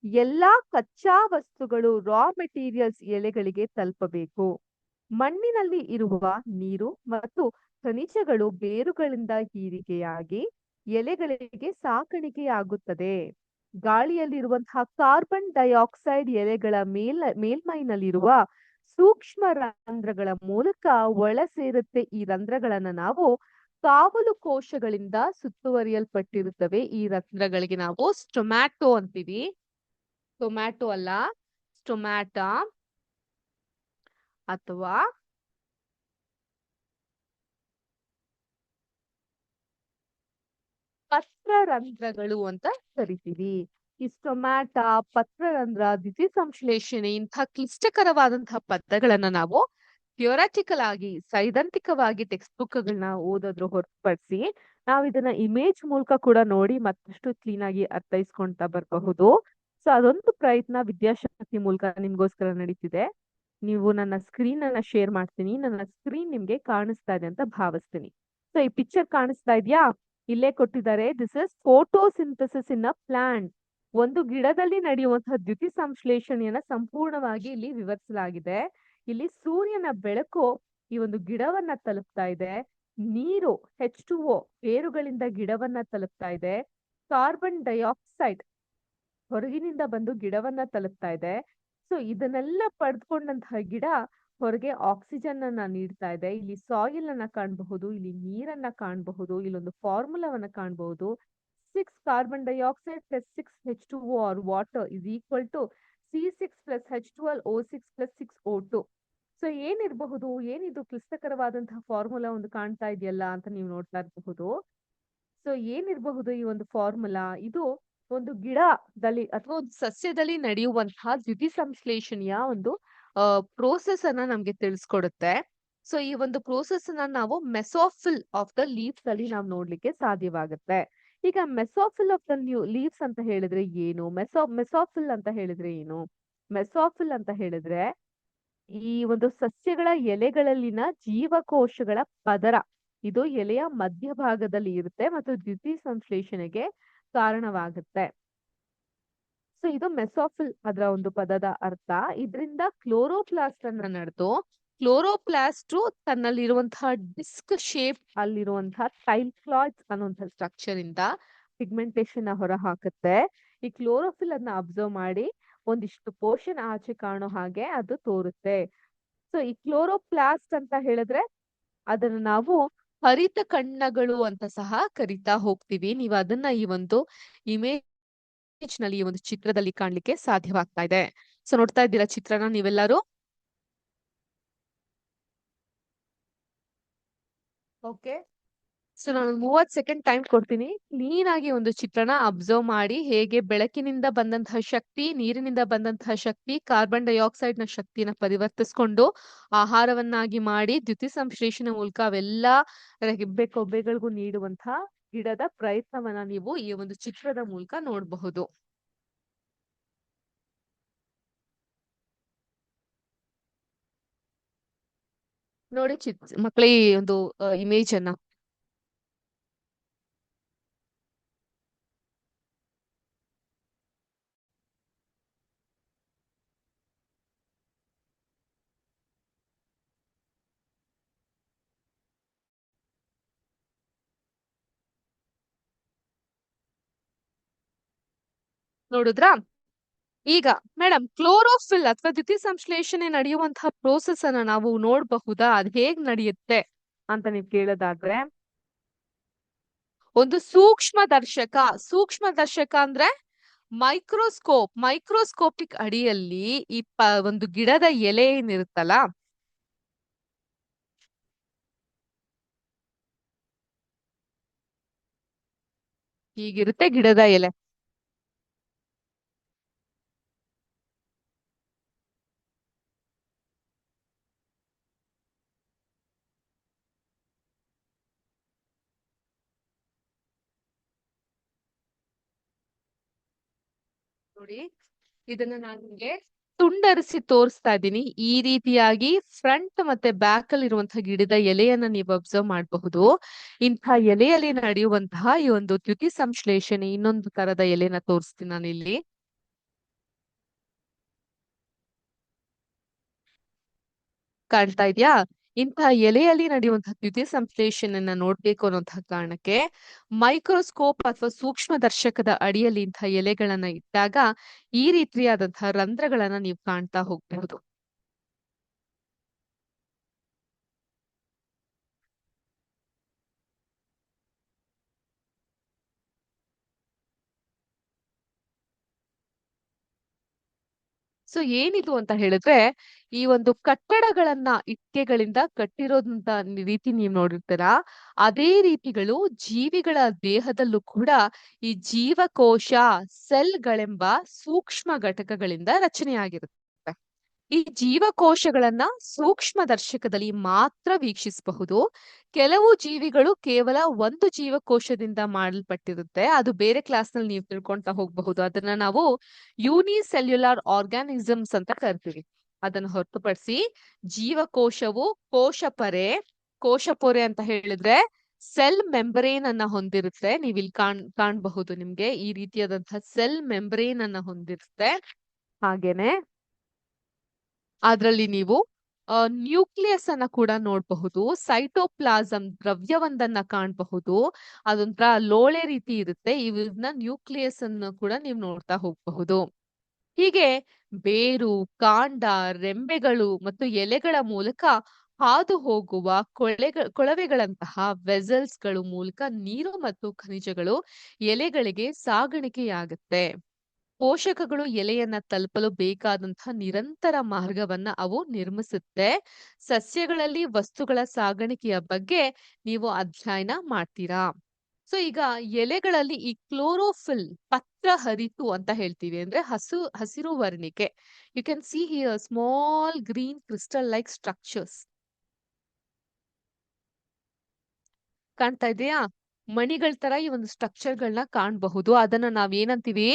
ಎಲ್ಲಾ ಕಚ್ಚಾ ವಸ್ತುಗಳು, ರಾ ಮೆಟೀರಿಯಲ್ಸ್ ಎಲೆಗಳಿಗೆ ತಲುಪಬೇಕು. ಮಣ್ಣಿನಲ್ಲಿ ಇರುವ ನೀರು ಮತ್ತು ಖನಿಜಗಳು ಬೇರುಗಳಿಂದ ಹೀರಿಕೆಯಾಗಿ ಎಲೆಗಳಿಗೆ ಸಾಕಾಣಿಕೆಯಾಗುತ್ತದೆ. ಗಾಳಿಯಲ್ಲಿರುವಂತಹ ಕಾರ್ಬನ್ ಡೈಆಕ್ಸೈಡ್ ಎಲೆಗಳ ಮೇಲ್ಮೈನಲ್ಲಿರುವ ಸೂಕ್ಷ್ಮ ರಂಧ್ರಗಳ ಮೂಲಕ ಒಳ ಸೇರುತ್ತೆ. ಈ ರಂಧ್ರಗಳನ್ನ ನಾವು ಕಾವಲು ಕೋಶಗಳಿಂದ ಸುತ್ತುವರಿಯಲ್ಪಟ್ಟಿರುತ್ತವೆ. ಈ ರಂಧ್ರಗಳಿಗೆ ನಾವು ಸ್ಟೊಮ್ಯಾಟೋ ಅಂತೀವಿ. ಟೊಮ್ಯಾಟೊ ಅಲ್ಲ, ಸ್ಟೊಮ್ಯಾಟಾ ಅಥವಾ ಪತ್ರರಂಧ್ರಗಳು ಅಂತ ಕರಿತೀವಿ. ಈ ಸ್ಟೊಮ್ಯಾಟ, ಪತ್ರರಂಧ್ರ, ದ್ಯುತಿಸಂಶ್ಲೇಷಣೆ ಇಂತಹ ಕ್ಲಿಷ್ಟಕರವಾದಂತಹ ಪದಗಳನ್ನ ನಾವು ಥಿಯೋರಾಟಿಕಲ್ ಆಗಿ, ಸೈದ್ಧಾಂತಿಕವಾಗಿ ಟೆಕ್ಸ್ಟ್ ಬುಕ್ಗಳನ್ನ ಓದೋದ್ರ ಹೊರತುಪಡಿಸಿ ನಾವು ಇದನ್ನ ಇಮೇಜ್ ಮೂಲಕ ಕೂಡ ನೋಡಿ ಮತ್ತಷ್ಟು ಕ್ಲೀನ್ ಆಗಿ ಅರ್ಥೈಸ್ಕೊಂತಾ ಬರಬಹುದು. ಸೊ ಅದೊಂದು ಪ್ರಯತ್ನ ವಿದ್ಯಾಶಕ್ತಿ ಮೂಲಕ ನಿಮ್ಗೋಸ್ಕರ ನಡೀತಿದೆ. ನೀವು ನನ್ನ ಸ್ಕ್ರೀನ್ ಅನ್ನ ಶೇರ್ ಮಾಡ್ತೀನಿ. ನನ್ನ ಸ್ಕ್ರೀನ್ ನಿಮ್ಗೆ ಕಾಣಿಸ್ತಾ ಇದೆ ಅಂತ ಭಾವಿಸ್ತೀನಿ. ಸೊ ಈ ಪಿಕ್ಚರ್ ಕಾಣಿಸ್ತಾ ಇದೆಯಾ? ಇಲ್ಲೇ ಕೊಟ್ಟಿದ್ದಾರೆ. This is photosynthesis in a plant. ಒಂದು ಗಿಡದಲ್ಲಿ ನಡೆಯುವಂತಹ ದ್ಯುತಿ ಸಂಶ್ಲೇಷಣೆಯನ್ನ ಸಂಪೂರ್ಣವಾಗಿ ಇಲ್ಲಿ ವಿವರಿಸಲಾಗಿದೆ. ಇಲ್ಲಿ ಸೂರ್ಯನ ಬೆಳಕು ಈ ಒಂದು ಗಿಡವನ್ನ ತಲುಪ್ತಾ ಇದೆ. ನೀರು H2O ಬೇರುಗಳಿಂದ ಗಿಡವನ್ನ ತಲುಪ್ತಾ ಇದೆ. ಕಾರ್ಬನ್ ಡೈಆಕ್ಸೈಡ್ ಹೊರಗಿನಿಂದ ಬಂದು ಗಿಡವನ್ನ ತಲುಪ್ತಾ ಇದೆ. ಸೊ ಇದನ್ನೆಲ್ಲ ಪಡೆದುಕೊಂಡಂತಹ ಗಿಡ ಹೊರಗೆ ಆಕ್ಸಿಜನ್ ಅನ್ನ ನೀಡ್ತಾ ಇದೆ. ಇಲ್ಲಿ ಸಾಯಿಲ್ ಅನ್ನ ಕಾಣಬಹುದು, ಇಲ್ಲಿ ನೀರನ್ನ ಕಾಣಬಹುದು, ಇಲ್ಲೊಂದು ಫಾರ್ಮುಲಾವನ್ನ ಕಾಣಬಹುದು. 6 carbon dioxide plus 6 H2O or water is equal to C6 plus H12O6 plus 6O2. So ಏನಿರಬಹುದು? ಏನಿದು ಕ್ಲಿಷ್ಟಕರವಾದಂತಹ ಫಾರ್ಮುಲಾ ಒಂದು ಕಾಣ್ತಾ ಇದೆಯಲ್ಲ ಅಂತ ನೀವು ನೋಡ್ತಾ ಇರಬಹುದು. ಸೊ ಏನಿರಬಹುದು ಈ ಒಂದು ಫಾರ್ಮುಲಾ? ಇದು ಒಂದು ಗಿಡದಲ್ಲಿ ಅಥವಾ ಒಂದು ಸಸ್ಯದಲ್ಲಿ ನಡೆಯುವಂತಹ ದ್ಯುತಿ ಸಂಶ್ಲೇಷಣೆಯ ಒಂದು ಪ್ರೋಸೆಸ್ ಅನ್ನ ನಮ್ಗೆ ತಿಳಿಸ್ಕೊಡುತ್ತೆ. ಸೊ ಈ ಒಂದು ಪ್ರೋಸೆಸ್ ಅನ್ನ ನಾವು ಮೆಸೋಫಿಲ್ ಆಫ್ ದ ಲೀವ್ಸ್ ಅಲ್ಲಿ ನಾವು ನೋಡ್ಲಿಕ್ಕೆ ಸಾಧ್ಯವಾಗುತ್ತೆ. ಈಗ ಮೆಸೋಫಿಲ್ ಆಫ್ ದ ಲೀವ್ಸ್ ಅಂತ ಹೇಳಿದ್ರೆ ಏನು? ಮೆಸೋಫಿಲ್ ಅಂತ ಹೇಳಿದ್ರೆ ಏನು? ಮೆಸೋಫಿಲ್ ಅಂತ ಹೇಳಿದ್ರೆ ಈ ಒಂದು ಸಸ್ಯಗಳ ಎಲೆಗಳಲ್ಲಿನ ಜೀವಕೋಶಗಳ ಪದರ. ಇದು ಎಲೆಯ ಮಧ್ಯಭಾಗದಲ್ಲಿ ಇರುತ್ತೆ ಮತ್ತು ದ್ಯುತಿ ಸಂಶ್ಲೇಷಣೆಗೆ ಕಾರಣವಾಗುತ್ತೆ. ಸೊ ಇದು ಮೆಸೋಫಿಲ್ ಅದರ ಒಂದು ಪದದ ಅರ್ಥ. ಇದರಿಂದ ಕ್ಲೋರೋಪ್ಲಾಸ್ಟ್ ಅನ್ನ ನಡೆದು ಕ್ಲೋರೋಪ್ಲಾಸ್ಟ್ ತನ್ನಲ್ಲಿರುವಂತಹ ಡಿಸ್ಕ್ ಶೇಪ್ ಅಲ್ಲಿರುವಂತಹ ಥೈಲ್ಕ್ಲಾಯ್ಡ್ಸ್ ಅನ್ನುವಂತಹ ಸ್ಟ್ರಕ್ಚರ್ ಇಂದ ಪಿಗ್ಮೆಂಟೇಶನ್ ಹೊರ ಹಾಕುತ್ತೆ. ಈ ಕ್ಲೋರೋಫಿಲ್ ಅನ್ನ ಅಬ್ಸರ್ವ್ ಮಾಡಿ ಒಂದಿಷ್ಟು ಪೋರ್ಷನ್ ಆಚೆ ಕಾಣೋ ಹಾಗೆ ಅದು ತೋರುತ್ತೆ. ಸೊ ಈ ಕ್ಲೋರೋಪ್ಲಾಸ್ಟ್ ಅಂತ ಹೇಳಿದ್ರೆ ಅದನ್ನ ನಾವು ಹರಿತ ಕಣ್ಣಗಳು ಅಂತ ಸಹ ಕರಿತಾ ಹೋಗ್ತೀವಿ. ನೀವು ಅದನ್ನ ಈ ಒಂದು ಇಮೇಜ್ ನಲ್ಲಿ ಈ ಒಂದು ಚಿತ್ರದಲ್ಲಿ ಕಾಣ್ಲಿಕ್ಕೆ ಸಾಧ್ಯವಾಗ್ತಾ ಇದೆ. ಸೊ ನೋಡ್ತಾ ಇದ್ದೀರಾ ಚಿತ್ರನ ನೀವೆಲ್ಲರೂ? ಓಕೆ. ಸೊ ನಾನು 30 ಸೆಕೆಂಡ್ ಟೈಮ್ ಕೊಡ್ತೀನಿ. ಕ್ಲೀನ್ ಆಗಿ ಒಂದು ಚಿತ್ರಣ ಅಬ್ಸರ್ವ್ ಮಾಡಿ ಹೇಗೆ ಬೆಳಕಿನಿಂದ ಬಂದಂತಹ ಶಕ್ತಿ, ನೀರಿನಿಂದ ಬಂದಂತಹ ಶಕ್ತಿ, ಕಾರ್ಬನ್ ಡೈಆಕ್ಸೈಡ್ ನ ಶಕ್ತಿನ ಪರಿವರ್ತಿಸ್ಕೊಂಡು ಆಹಾರವನ್ನಾಗಿ ಮಾಡಿ ದ್ಯುತಿ ಸಂಶ್ಲೇಷಣೆ ಮೂಲಕ ಅವೆಲ್ಲ ರೆಬ್ಬೆ ಕೊಬ್ಬೆಗಳಿಗೂ ನೀಡುವಂತಹ ಗಿಡದ ಪ್ರಯತ್ನವನ್ನ ನೀವು ಈ ಒಂದು ಚಿತ್ರದ ಮೂಲಕ ನೋಡಬಹುದು. ನೋಡಿ ಮಕ್ಕಳೇ ಈ ಒಂದು ಇಮೇಜ್ ಅನ್ನ. ನೋಡಿದ್ರಾ? ಈಗ ಮೇಡಮ್ ಕ್ಲೋರೋಫಿಲ್ ಅಥವಾ ದ್ಯುತಿ ಸಂಶ್ಲೇಷಣೆ ನಡೆಯುವಂತಹ ಪ್ರೋಸೆಸ್ ಅನ್ನ ನಾವು ನೋಡಬಹುದಾ? ಅದ್ ಹೇಗ್ ನಡೆಯುತ್ತೆ ಅಂತ ನೀವು ಕೇಳೋದಾದ್ರೆ, ಒಂದು ಸೂಕ್ಷ್ಮ ದರ್ಶಕ ಅಂದ್ರೆ ಮೈಕ್ರೋಸ್ಕೋಪಿಕ್ ಅಡಿಯಲ್ಲಿ ಈ ಒಂದು ಗಿಡದ ಎಲೆ ಏನಿರುತ್ತಲ್ಲ, ಹೀಗಿರುತ್ತೆ ಗಿಡದ ಎಲೆ. ನೋಡಿ, ಇದನ್ನ ನಾನು ನಿಮ್ಗೆ ತುಂಡರಿಸಿ ತೋರಿಸ್ತಾ ಇದ್ದೀನಿ. ಈ ರೀತಿಯಾಗಿ ಫ್ರಂಟ್ ಮತ್ತೆ ಬ್ಯಾಕ್ ಅಲ್ಲಿ ಇರುವಂತಹ ಗಿಡದ ಎಲೆಯನ್ನ ನೀವು ಅಬ್ಸರ್ವ್ ಮಾಡಬಹುದು. ಇಂಥ ಎಲೆಯಲ್ಲಿ ನಡೆಯುವಂತಹ ಈ ಒಂದು ದ್ಯುತಿ ಸಂಶ್ಲೇಷಣೆ, ಇನ್ನೊಂದು ತರದ ಎಲೆನ ತೋರಿಸ್ತೀನಿ ನಾನು ಇಲ್ಲಿ. ಕಾಣ್ತಾ ಇದ್ಯಾ? ಇಂತಹ ಎಲೆಯಲ್ಲಿ ನಡೆಯುವಂತಹ ದ್ಯುತಿ ಸಂಶ್ಲೇಷಣೆಯನ್ನ ನೋಡ್ಬೇಕು ಅನ್ನೋಂತಹ ಕಾರಣಕ್ಕೆ ಮೈಕ್ರೋಸ್ಕೋಪ್ ಅಥವಾ ಸೂಕ್ಷ್ಮ ದರ್ಶಕದ ಅಡಿಯಲ್ಲಿ ಇಂತಹ ಎಲೆಗಳನ್ನ ಇಟ್ಟಾಗ ಈ ರೀತಿಯಾದಂತಹ ರಂಧ್ರಗಳನ್ನ ನೀವು ಕಾಣ್ತಾ ಹೋಗ್ಬಹುದು. ಸೊ ಏನಿದು ಅಂತ ಹೇಳಿದ್ರೆ, ಈ ಒಂದು ಕಟ್ಟಡಗಳನ್ನ ಇಟ್ಟಿಗೆಗಳಿಂದ ಕಟ್ಟಿರೋದಂತ ರೀತಿ ನೀವು ನೋಡಿರ್ತೀರಾ. ಅದೇ ರೀತಿಗಳು ಜೀವಿಗಳ ದೇಹದಲ್ಲೂ ಕೂಡ ಈ ಜೀವಕೋಶ ಸೆಲ್ಗಳೆಂಬ ಸೂಕ್ಷ್ಮ ಘಟಕಗಳಿಂದ ರಚನೆಯಾಗಿರುತ್ತೆ. ಈ ಜೀವಕೋಶಗಳನ್ನ ಸೂಕ್ಷ್ಮ ದರ್ಶಕದಲ್ಲಿ ಮಾತ್ರ ವೀಕ್ಷಿಸಬಹುದು. ಕೆಲವು ಜೀವಿಗಳು ಕೇವಲ ಒಂದು ಜೀವಕೋಶದಿಂದ ಮಾಡಲ್ಪಟ್ಟಿರುತ್ತೆ. ಅದು ಬೇರೆ ಕ್ಲಾಸ್ ನಲ್ಲಿ ನೀವು ತಿಳ್ಕೊಂತಾ ಹೋಗಬಹುದು. ಅದನ್ನ ನಾವು ಯೂನಿಸೆಲ್ಯುಲಾರ್ ಆರ್ಗಾನಿಸಮ್ಸ್ ಅಂತ ಕರಿತೀವಿ. ಅದನ್ನು ಹೊರತುಪಡಿಸಿ ಜೀವಕೋಶವು ಕೋಶಪೊರೆ ಅಂತ ಹೇಳಿದ್ರೆ ಸೆಲ್ ಮೆಂಬ್ರೇನ್ ಅನ್ನ ಹೊಂದಿರುತ್ತೆ. ನೀವು ಇಲ್ಲಿ ಕಾಣಬಹುದು. ನಿಮ್ಗೆ ಈ ರೀತಿಯಾದಂತಹ ಸೆಲ್ ಮೆಂಬ್ರೇನ್ ಅನ್ನ ಹೊಂದಿರುತ್ತೆ. ಹಾಗೇನೆ ಅದ್ರಲ್ಲಿ ನೀವು ನ್ಯೂಕ್ಲಿಯಸ್ ಅನ್ನ ಕೂಡ ನೋಡಬಹುದು. ಸೈಟೋಪ್ಲಾಸಂ ದ್ರವ್ಯವೊಂದನ್ನ ಕಾಣಬಹುದು. ಅದೊಂಥರ ಲೋಳೆ ರೀತಿ ಇರುತ್ತೆ. ಇವನ್ನ ನ್ಯೂಕ್ಲಿಯಸ್ ಅನ್ನು ಕೂಡ ನೀವು ನೋಡ್ತಾ ಹೋಗಬಹುದು. ಹೀಗೆ ಬೇರು, ಕಾಂಡ, ರೆಂಬೆಗಳು ಮತ್ತು ಎಲೆಗಳ ಮೂಲಕ ಹಾದು ಹೋಗುವ ಕೊಳವೆಗಳಂತಹ ವೆಸಲ್ಸ್ ಗಳು ಮೂಲಕ ನೀರು ಮತ್ತು ಖನಿಜಗಳು ಎಲೆಗಳಿಗೆ ಸಾಗಾಣಿಕೆಯಾಗುತ್ತೆ. ಪೋಷಕಗಳು ಎಲೆಯನ್ನ ತಲುಪಲು ಬೇಕಾದಂತಹ ನಿರಂತರ ಮಾರ್ಗವನ್ನ ಅವು ನಿರ್ಮಿಸುತ್ತೆ. ಸಸ್ಯಗಳಲ್ಲಿ ವಸ್ತುಗಳ ಸಾಗಾಣಿಕೆಯ ಬಗ್ಗೆ ನೀವು ಅಧ್ಯಯನ ಮಾಡ್ತೀರಾ. ಸೊ ಈಗ ಎಲೆಗಳಲ್ಲಿ ಈ ಕ್ಲೋರೋಫಿಲ್ ಪತ್ರ ಹರಿತು ಅಂತ ಹೇಳ್ತೀವಿ. ಅಂದ್ರೆ ಹಸಿರು ವರ್ಣಿಕೆ. You can see here small green crystal like structures. ಕಾಣ್ತಾ ಇದೆಯಾ? ಮಣಿಗಳ ತರ ಈ ಒಂದು ಸ್ಟ್ರಕ್ಚರ್ ಗಳನ್ನ ಕಾಣಬಹುದು. ಅದನ್ನ ನಾವ್ ಏನಂತೀವಿ?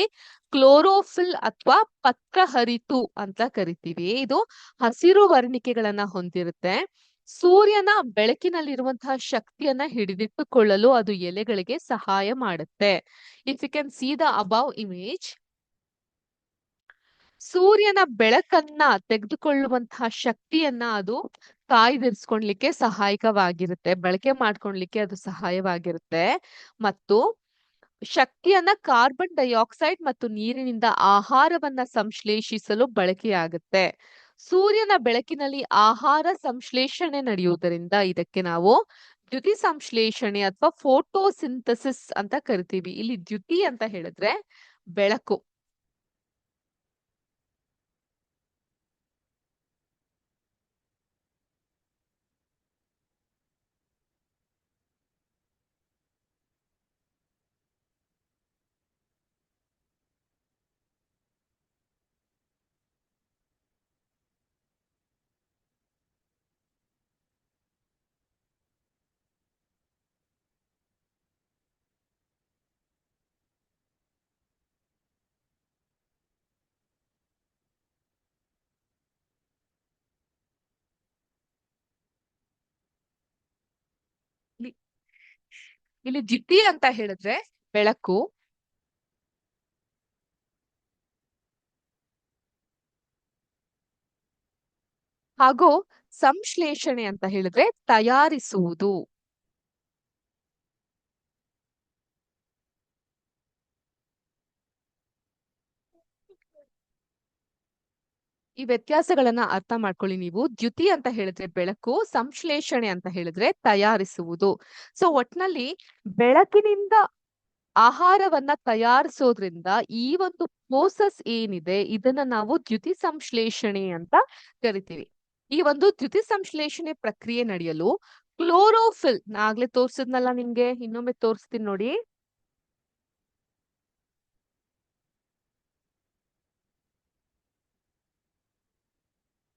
ಕ್ಲೋರೋಫಿಲ್ ಅಥವಾ ಪತ್ರಹರಿತು ಅಂತ ಕರಿತೀವಿ. ಇದು ಹಸಿರು ವರ್ಣಿಕೆಗಳನ್ನ ಹೊಂದಿರುತ್ತೆ. ಸೂರ್ಯನ ಬೆಳಕಿನಲ್ಲಿರುವಂತಹ ಶಕ್ತಿಯನ್ನ ಹಿಡಿದಿಟ್ಟುಕೊಳ್ಳಲು ಅದು ಎಲೆಗಳಿಗೆ ಸಹಾಯ ಮಾಡುತ್ತೆ. If you can see the above image, ಸೂರ್ಯನ ಬೆಳಕನ್ನ ತೆಗೆದುಕೊಳ್ಳುವಂತಹ ಶಕ್ತಿಯನ್ನ ಅದು ಕಾಯ್ದಿರಿಸ್ಕೊಳ್ಲಿಕ್ಕೆ ಸಹಾಯಕವಾಗಿರುತ್ತೆ. ಬಳಕೆ ಮಾಡ್ಕೊಳ್ಲಿಕ್ಕೆ ಅದು ಸಹಾಯವಾಗಿರುತ್ತೆ. ಮತ್ತು ಶಕ್ತಿಯನ್ನ ಕಾರ್ಬನ್ ಡೈಆಕ್ಸೈಡ್ ಮತ್ತು ನೀರಿನಿಂದ ಆಹಾರವನ್ನ ಸಂಶ್ಲೇಷಿಸಲು ಬಳಕೆಯಾಗುತ್ತೆ. ಸೂರ್ಯನ ಬೆಳಕಿನಲ್ಲಿ ಆಹಾರ ಸಂಶ್ಲೇಷಣೆ ನಡೆಯುವುದರಿಂದ ಇದಕ್ಕೆ ನಾವು ದ್ಯುತಿ ಸಂಶ್ಲೇಷಣೆ ಅಥವಾ ಫೋಟೋಸಿಂಥಸಿಸ್ ಅಂತ ಕರಿತೀವಿ. ಇಲ್ಲಿ ದ್ಯುತಿ ಅಂತ ಹೇಳಿದ್ರೆ ಬೆಳಕು. ಇಲ್ಲಿ ಇಲ್ಲಿ ದ್ಯುತಿ ಅಂತ ಹೇಳಿದ್ರೆ ಬೆಳಕು, ಹಾಗೂ ಸಂಶ್ಲೇಷಣೆ ಅಂತ ಹೇಳಿದ್ರೆ ತಯಾರಿಸುವುದು. ಈ ವ್ಯತ್ಯಾಸಗಳನ್ನ ಅರ್ಥ ಮಾಡ್ಕೊಳ್ಳಿ ನೀವು. ದ್ಯುತಿ ಅಂತ ಹೇಳಿದ್ರೆ ಬೆಳಕು, ಸಂಶ್ಲೇಷಣೆ ಅಂತ ಹೇಳಿದ್ರೆ ತಯಾರಿಸುವುದು. ಸೊ ಒಟ್ನಲ್ಲಿ ಬೆಳಕಿನಿಂದ ಆಹಾರವನ್ನ ತಯಾರಿಸೋದ್ರಿಂದ ಈ ಒಂದು ಪ್ರೋಸೆಸ್ ಏನಿದೆ ಇದನ್ನ ನಾವು ದ್ಯುತಿ ಸಂಶ್ಲೇಷಣೆ ಅಂತ ಕರಿತೀವಿ. ಈ ಒಂದು ದ್ಯುತಿ ಸಂಶ್ಲೇಷಣೆ ಪ್ರಕ್ರಿಯೆ ನಡೆಯಲು ಕ್ಲೋರೋಫಿಲ್, ಆಗ್ಲೇ ತೋರ್ಸಿದ್ನಲ್ಲ ನಿಮ್ಗೆ, ಇನ್ನೊಮ್ಮೆ ತೋರಿಸ್ತೀನಿ ನೋಡಿ.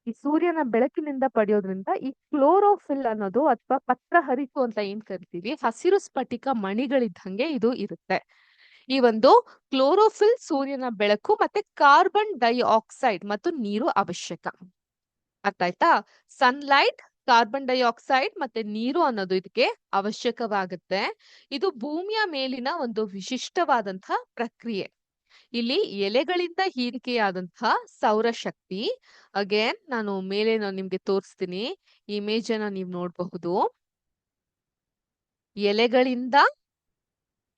ಈ ಸೂರ್ಯನ ಬೆಳಕಿನಿಂದ ಪಡೆಯೋದ್ರಿಂದ ಈ ಕ್ಲೋರೋಫಿಲ್ ಅನ್ನೋದು ಅಥವಾ ಪತ್ರಹರಿಸು ಅಂತ ಏನ್ ಕರಿತೀವಿ, ಹಸಿರು ಸ್ಫಟಿಕ ಮಣಿಗಳಿದ್ದಂಗೆ ಇದು ಇರುತ್ತೆ. ಈ ಒಂದು ಕ್ಲೋರೋಫಿಲ್ ಸೂರ್ಯನ ಬೆಳಕು ಮತ್ತೆ ಕಾರ್ಬನ್ ಡೈಆಕ್ಸೈಡ್ ಮತ್ತು ನೀರು ಅವಶ್ಯಕ. ಅರ್ಥ ಆಯ್ತಾ? ಸನ್ಲೈಟ್, ಕಾರ್ಬನ್ ಡೈಆಕ್ಸೈಡ್ ಮತ್ತೆ ನೀರು ಅನ್ನೋದು ಇದಕ್ಕೆ ಅವಶ್ಯಕವಾಗುತ್ತೆ. ಇದು ಭೂಮಿಯ ಮೇಲಿನ ಒಂದು ವಿಶಿಷ್ಟವಾದಂತಹ ಪ್ರಕ್ರಿಯೆ. ಇಲ್ಲಿ ಎಲೆಗಳಿಂದ ಹೀರಿಕೆಯಾದಂತಹ ಸೌರಶಕ್ತಿ. ಅಗೇನ್ ನಾನು ಮೇಲೆ ನಿಮ್ಗೆ ತೋರಿಸ್ತೀನಿ, ಇಮೇಜ್ ಅನ್ನ ನೀವು ನೋಡಬಹುದು. ಎಲೆಗಳಿಂದ